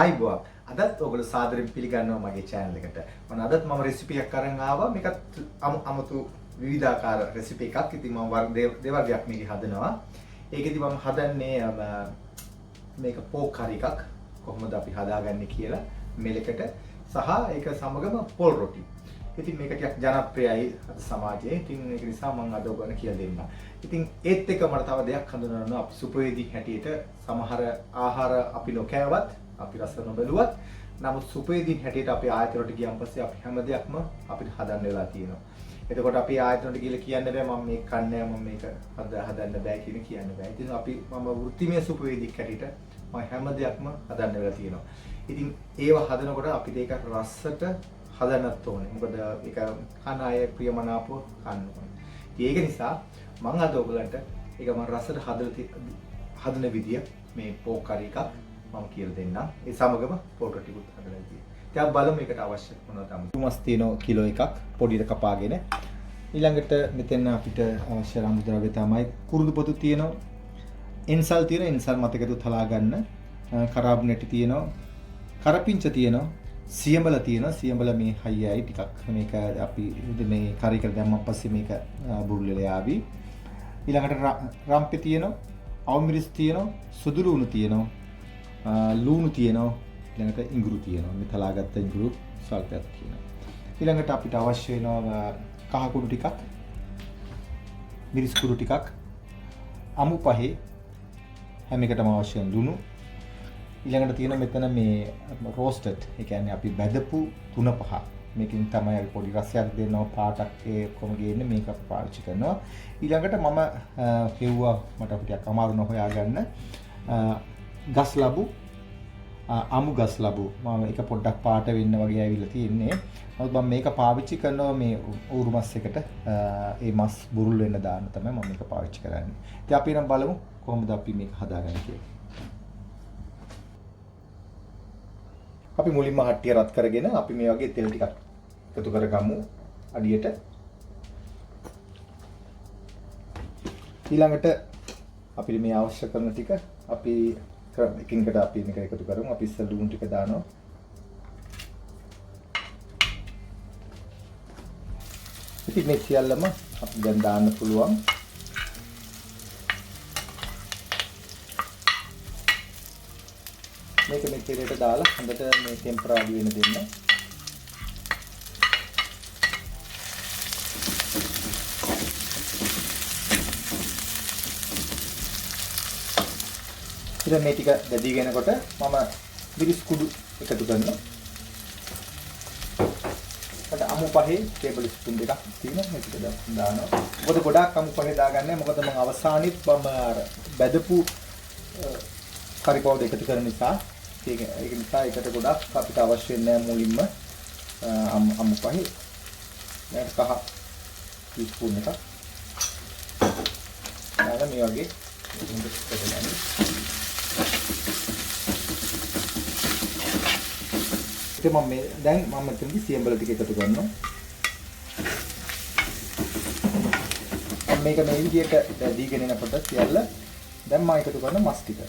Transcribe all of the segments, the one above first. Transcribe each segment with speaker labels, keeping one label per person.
Speaker 1: ආයිබෝක් අදත් ඔයගොල්ලෝ සාදරයෙන් පිළිගන්නවා මගේ channel එකට. මම අදත් මම රෙසිපි එකක් අරන් ආවා. මේකත් අමුතු විවිධාකාර රෙසිපි එකක්. ඉතින් මම දෙවර්ගයක් මේකේ හදනවා. ඒකෙදි මම හදන්නේ මේක පෝක් කරි එකක්. කොහොමද අපි හදාගන්නේ කියලා මෙලකට සහ ඒක සමගම පොල් රොටි. ඉතින් මේක ටිකක් ජනප්‍රියයි අද සමාජයේ. ඉතින් ඒක නිසා මම අද ඔයගොල්ලන්ට කියලා දෙන්නම්. ඉතින් ඒත් එක්ක මට තව දෙයක් හඳුනනවා. අපි සුපවේදී හැටියට සමහර ආහාර අපි නොකෑවත් අපි රස නොබැලුවත් නමුත් සුපේදීන් හැටියට අපි ආයතන වලට ගියන් පස්සේ අපි හැම දෙයක්ම අපිට හදන්න වෙලා තියෙනවා. එතකොට අපි ආයතන වලට ගිහලා කියන්න බෑ මම මේක කන්නේ මම මේක හදන්න බෑ කියන්න බෑ. ඉතින් අපි මම වෘත්තිමය සුපේදීක් හැටියට මම හැම දෙයක්ම හදන්න වෙලා තියෙනවා. ඉතින් ඒව හදනකොට අපිට ඒක රසට හදන්නත් ඕනේ. මොකද ඒක කන අය ප්‍රියමනාපව කන්න ඕනේ. ඒක නිසා මම අද ඔයගලන්ට ඒක මම රසට හදන විදිය මේ පෝක් කරි එකක් මම කියලා දෙන්නම්. ඒ සමගම පොල් රොටිකුත් හදලා තියෙනවා. දැන් බලමු මේකට අවශ්‍ය මොනවද තමයි. තුමස් තියෙනවා කිලෝ එකක් පොඩියට කපාගෙන. ඊළඟට මෙතන අපිට අවශ්‍ය රාමු ද්‍රව්‍ය තමයි කුරුදු පොතු තියෙනවා. එන්සල් තියෙනවා. එන්සල් මතකද තලා ගන්න. කරාබ්නටි තියෙනවා. කරපිංච තියෙනවා. සියඹල තියෙනවා. සියඹල මේ හයියයි ටිකක් මේක අපි මේ කරි කර දැම්මන් පස්සේ මේක බුරුල් වෙලා යාවි. ඊළඟට රම්පේ තියෙනවා. අවමිරිස් තියෙනවා. සුදු ලුණු තියෙනවා. ලුණු තියෙනවා ඊළඟට ඉඟුරු තියෙනවා මේ තලාගත්ත ඉඟුරු සල්පයක් තියෙනවා ඊළඟට අපිට අවශ්‍ය වෙනවා කහ කුඩු ටිකක් මිරිස් කුඩු ටිකක් අමු පහේ හැම එකටම අවශ්‍ය වෙන ලුණු ඊළඟට තියෙන මෙතන මේ රෝස්ටඩ් ඒ කියන්නේ අපි බැදපු තුන පහ මේකෙන් තමයි අපි පොඩි රසයක් දෙනවා පාටක් ඒ කොම ගේන්නේ මේක පාවිච්චි කරනවා ඊළඟට මම හෙව්වා මට ටිකක් අමාරු නෝ හොයාගන්න ගස් ලැබු අමු ගස් ලැබු මම එක පොඩ්ඩක් පාට වෙන්න වගේ ඇවිල්ලා තියෙන්නේ. නමුත් මම මේක පාවිච්චි කරනවා මේ ඌරු මස් එකට ඒ මස් බුරුල් වෙන්න දාන්න තමයි මම මේක පාවිච්චි කරන්නේ. ඉතින් අපි නම් බලමු කොහොමද අපි මේක හදාගන්නේ කියලා. අපි මුලින්ම හට්ටිය රත් කරගෙන අපි මේ වගේ තෙල් ටිකක් එකතු කරගමු අඩියට. ඊළඟට අපිට මේ අවශ්‍ය කරන ටික අපි එකින්කට අපි මේක එකතු කරමු. අපි ඉස්සෙල් ලුණු ටික දානවා. ඉතින් මේ සියල්ලම අපි දැන් දාන්න පුළුවන්. මේක මේ තෙලයට දාලා හොඳට මේ ටෙම්පරාරි වෙන දෙන්න. ඉතින් මේ ටික දැඩි වෙනකොට මම මිරිස් කුඩු එකතු කරනවා. ඊට අමු පහේ ටේබල් ස්පූන් දෙකක් තියෙනවා මේක දානවා. මොකද ගොඩාක් අමු පහේ දාගන්නේ මොකද මම අවසානෙත් මම අර බැදපු කරි පවුඩර් එකතු කරන නිසා ඒක නිසා ඒකට ගොඩාක් අපිට අවශ්‍ය වෙන්නේ නැහැ මුලින්ම අමු පහේ. දැන් කහ ස්පූන් එකක්. දාලා මේ වගේ හොඳට කරගන්න. මම මේ දැන් මම මෙතනදි සියඹල ටික එකතු කරනවා. මේක මේ විදිහට දීගෙන එනකොට සියල්ල දැන් මම එකතු කරන මස් ටික.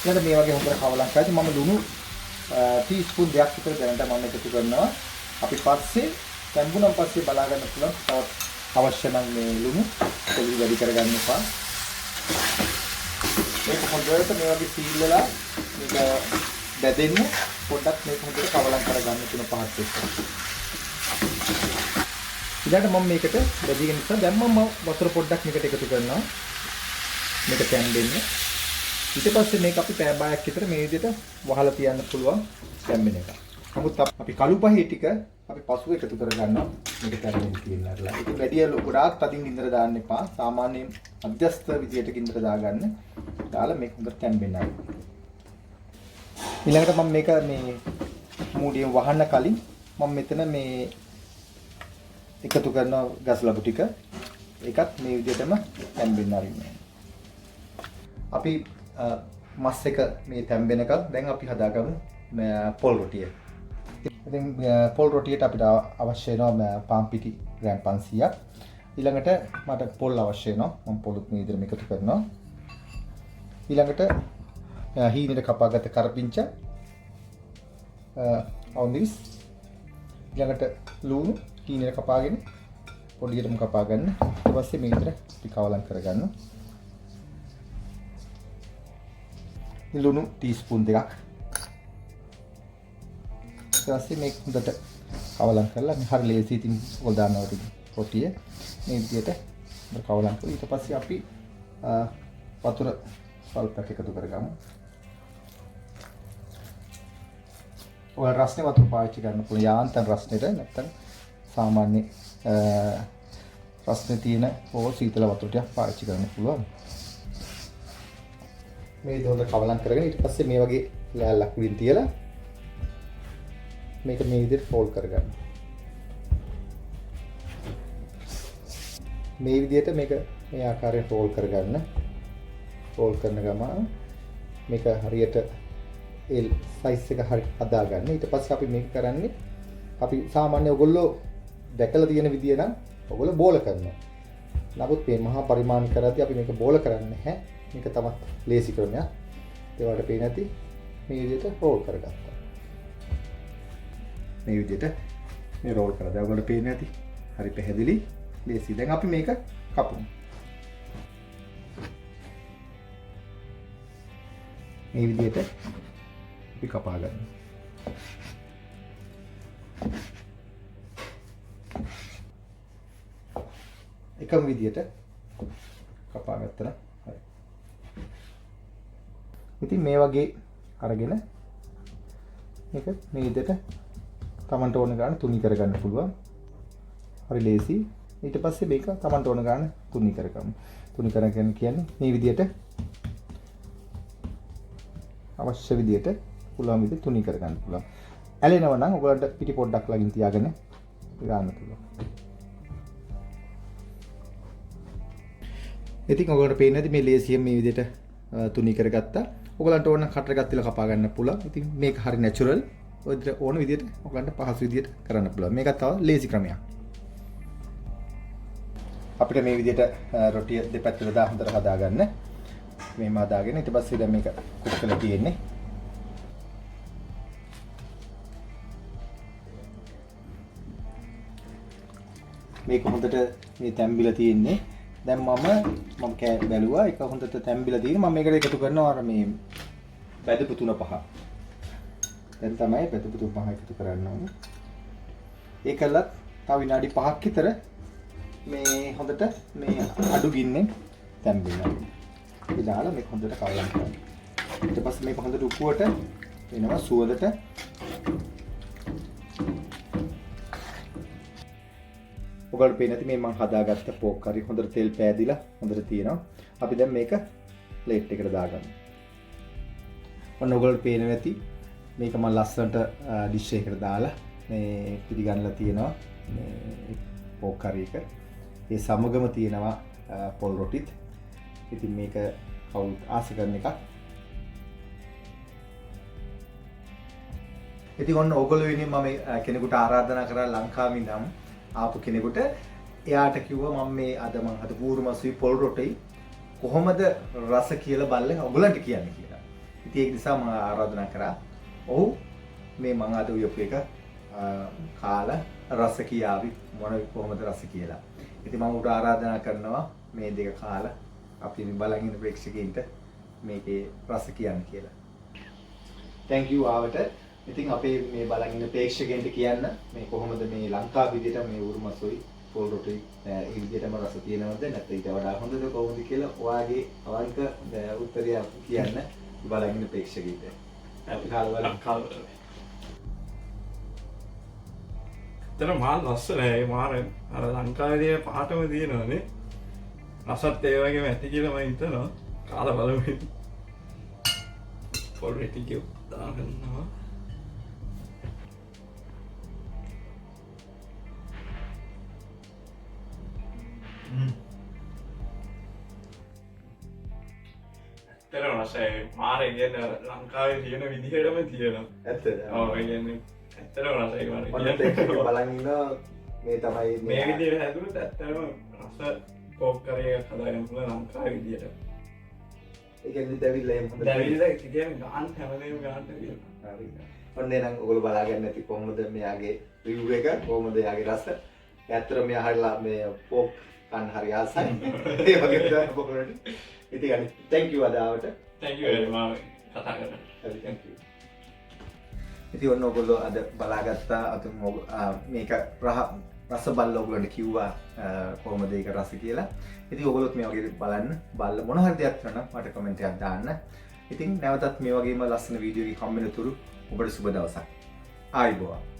Speaker 1: ඊට මේ වගේ හොඳට කවලම් කරලා මම ලුණු ටීස්පූන් දෙකක් විතර දැනට මම එකතු කරනවා. අපි පස්සේ දැම්බුනම් පස්සේ බලා ගන්න පුළුවන් තවත් අවශ්‍ය නම් මේ ලුණු පොඩි වැඩි කරගන්න එපා. මේක හොඳට මේ වගේ සීල් වෙලා මේක බැදෙන්න පොඩ්ඩක් මේක හොඳට කවලම් කරගන්න තුන පහක් එක්ක. ඊළඟට මම මේකට බැදිගෙන නිසා දැන් මම වතුර පොඩ්ඩක් මේකට එකතු කරනවා. මේක තැම්බෙන්න. ඊට පස්සේ මේක අපි පැය භාගයක් විතර මේ විදිහට වහලා තියන්න පුළුවන් තැම්බෙන එක. නමුත් අපි කළු පහේ ටික අපි පසුව එකතු කරගන්නවා මේක තරමින් තියෙනවා. ඒක වැඩි ගොඩාක් තදින් ගින්දර දාන්න එපා. සාමාන්‍යයෙන් මධ්‍යස්ථ විදියට ගින්දර දාගන්න. දාලා මේක හොඳට තැම්බෙන්න. ඊළඟට මම මේක මේ මූඩියෙන් වහන්න කලින් මම මෙතන මේ එකතු කරන ගස් ලබු ටික ඒකත් මේ විදියටම තැම්බෙන්න ආරින්න. අපි මස් එක මේ තැම්බෙනකත් දැන් අපි හදාගමු පොල් රොටිය. ඉතින් පොල් රොටියට අපිට අවශ්‍ය වෙනවා පාන් පිටි ග්‍රෑම් 500ක්. ඊළඟට මට පොල් අවශ්‍ය වෙනවා. මම පොලුත් මේ විදිහට එකතු කරනවා. ඊළඟට හීනෙට කපාගත්ත කරපිංච ඔන්දිස්. ඊළඟට ලුණු හීනෙට කපාගෙන පොඩියටම කපා ගන්න. ඊට පස්සේ මේ විදිහට අපි කවලම් කරගන්න. ලුණු ටීස්පූන් 2ක්. ඊට පස්සේ මේක හොඳට කවලම් කරලා මේ හරි ලේසි ඉතින් ඔයගොල්ලෝ දන්නවා රොටිය මේ විදිහට කවලම් කරලා ඊට පස්සේ අපි වතුර සල්පක් එකතු කරගමු. ඔය රස්නේ වතුර පාවිච්චි කරන්න පුළුවන් යාන්තම් රස්නෙට නැත්නම් සාමාන්‍ය රස්නේ තියෙන ඕ සීතල වතුර ටිකක් පාවිච්චි කරන්න පුළුවන්. මේ දොඩ කවලම් කරගෙන ඊට පස්සේ මේ වගේ ලෑල්ලක් උඩින් තියලා මේක මේ විදිහට ෆෝල්ඩ් කරගන්න. මේ විදිහට මේක මේ ආකාරයෙන් ෆෝල්ඩ් කරගන්න. ෆෝල්ඩ් කරන ගමන් මේක හරියට L size එක හරියට හදාගන්න. ඊට පස්සේ අපි මේක කරන්නේ අපි සාමාන්‍ය ඔයගොල්ලෝ දැකලා තියෙන විදිය නම් ඔයගොල්ලෝ බෝල කරනවා. නමුත් මේ මහා පරිමාණ කරද්දී අපි මේක බෝල කරන්නේ නැහැ. මේක තමයි ලේසි ක්‍රමයක්. ඒ වලට පේන්නේ නැති මේ විදිහට රෝල් කරගත්තා. මේ විදිහට මේ රෝල් කරලා දැන් ඔයගොල්ලෝ පේන්නේ නැති. හරි පැහැදිලි ලේසි. දැන් අපි මේක කපමු. මේ විදිහට අපි කපා ගන්න. එකම විදිහට කපා ගත්තා. හරි. ඉතින් මේ වගේ අරගෙන මේක මේ විදිහට තමන්ට ඕන ගන්න තුනී කරගන්න පුළුවන්. හරි ලේසි. ඊට පස්සේ මේක තමන්ට ඕන ගන්න තුනී කරගමු. තුනී කරගෙන කියන්නේ මේ විදිහට අවශ්‍ය විදිහට පුළුවන් විදිහට තුනී කරගන්න පුළුවන්. ඇලෙනවා නම් ඔයගලන්ට පිටි පොඩ්ඩක් ළඟින් තියාගෙන ගන්න පුළුවන්. ඉතින් ඔයගලන්ට පේන්නේ නැති මේ ලේසියෙන් මේ විදිහට තුනී කරගත්තා. ඔයගලන්ට ඕන කටර එකක් තියලා කපා ගන්න පුළුවන්. ඉතින් මේක හරි නැචරල්. ඔයගලන්ට ඕන විදිහට ඔයගලන්ට පහසු විදිහට කරන්න පුළුවන්. මේක තව ලේසි ක්‍රමයක්. අපිට මේ විදිහට රොටිය දෙපැත්තට දා හොඳට හදාගන්න. මේම හදාගෙන ඊට පස්සේ දැන් මේක කුක් කරලා තියෙන්නේ. මේක හොඳට මේ තැම්බිලා තියෙන්නේ. දැන් මම බැලුවා ඒක හොඳට තැම්බිලා තියෙන. මම මේකට එකතු කරනවා අර මේ බැදපු 3-5. දැන් තමයි බැදපු 3-5 එකතු කරන්න ඕනේ. ඒකලත් තව විනාඩි 5ක් විතර මේ හොඳට මේ අඩු ගින්නෙන් තැම්බෙනවා. ඊළඟට මේක හොඳට කවලම් කරන්න. ඊට පස්සේ මේක හොඳට උකුවට වෙනවා සුවඳට. ඔයගොල්ලෝ පේන්නේ නැති මේ මම හදාගත්ත පෝක් කරි හොඳට තෙල් පෑදිලා හොඳට තියෙනවා. අපි දැන් මේක ප්ලේට් එකට දාගමු. ඔන්න ඔයගොල්ලෝ පේන්නේ නැති මේක මම ලස්සනට ඩිෂ් එකකට දාලා මේ පිළිගන්නලා තියෙනවා මේ පෝක් කරි එක. ඒ සමගම තියෙනවා පොල් රොටිත්. ඉතින් මේක කවුරුත් ආස කරන එකක්. ඉතින් ඔන්න ඔයගොල්ලෝ වෙනින් මම කෙනෙකුට ආරාධනා කරා ලංකාවේ නම් ආපු කෙනෙකුට එයාට කිව්වා මම මේ අද මම හද පූර්මසුයි පොල් රොටි කොහොමද රස කියලා බලලා ඔයගොල්ලන්ට කියන්නේ කියලා. ඉතින් ඒක නිසා මම ආරාධනා කරා. ඔව් මේ මම අද උයපු එක කාලා රස කියාවි මොන කොහොමද රස කියලා. ඉතින් මම උට ආරාධනා කරනවා මේ දෙක කාලා අපි බලන් ඉන්න ප්‍රේක්ෂකයින්ට මේකේ රස කියන්න කියලා. thank you ආවට. ඉතින් අපේ මේ බලන් ඉන්න ප්‍රේක්ෂකයන්ට කියන්න මේ කොහොමද මේ ලංකාව විදිහට මේ උරුමසොයි පොල් රොටි ඒ විදිහටම රස තියෙනවද නැත්නම් ඊට වඩා හොඳද කොහොමද කියලා ඔයාගේ අවංක උත්තරය කියන්න බලන් ඉන්න ප්‍රේක්ෂකයින්ට. අපි කාලා ලංකාව
Speaker 2: තන මාල් ලස්සනයි මාර අර ලංකාවේ පාටම තියෙනවානේ. රසත් ඒ වගේම ඇති කියලා මම හිතනවා. කාලා බලමු. පොල් රොටි කිව් දාගන්නවා. ඇත්තටම රසයි මාර කියන්නේ ලංකාවේ තියෙන විදිහටම තියෙනවා.
Speaker 1: ඇත්තද?
Speaker 2: ඔව් ඒ කියන්නේ ඇත්තටම රසයි
Speaker 1: ඔන්න
Speaker 2: වගේ.
Speaker 1: දෙක බලන් ඉන්නවා මේ තමයි
Speaker 2: මේ විදිහට හැදුවොත් ඇත්තටම රස පෝක් කරේ එකක් හදාගන්න පුළුවන් ලංකාවේ විදිහට.
Speaker 1: ඒ කියන්නේ දැවිල්ල එහෙම හොඳට
Speaker 2: දැවිල්ල කියන්නේ ගාන හැමදේම ගාන්න තියෙනවා.
Speaker 1: හරි. ඔන්න එහෙනම් ඔයගොල්ලෝ බලාගන්න ඇති කොහොමද මෙයාගේ රිව්යු එක කොහොමද එයාගේ රස. ඇත්තටම මෙයා හරිලා මේ පෝක් කන්න හරි ආසයි. ඒ වගේ තමයි පොකරට. ඉතින් අනිත් thank you අදාවට.
Speaker 2: Thank you very much. කතා කරන්න.
Speaker 1: හරි thank you. ඉතින් ඔන්න ඔයගොල්ලෝ අද බලාගත්තා අතුම් මේක රස බලලා ඔයගොල්ලන්ට කිව්වා කොහොමද ඒක රස කියලා. ඉතින් ඔයගොල්ලොත් මේ වගේ බලන්න බලලා මොන හරි දෙයක් කරනවා මට කමෙන්ට් එකක් දාන්න. ඉතින් නැවතත් මේ වගේම ලස්සන වීඩියෝ එකක් හම්බ වෙනතුරු ඔබට සුබ දවසක්. ආයුබෝවන්.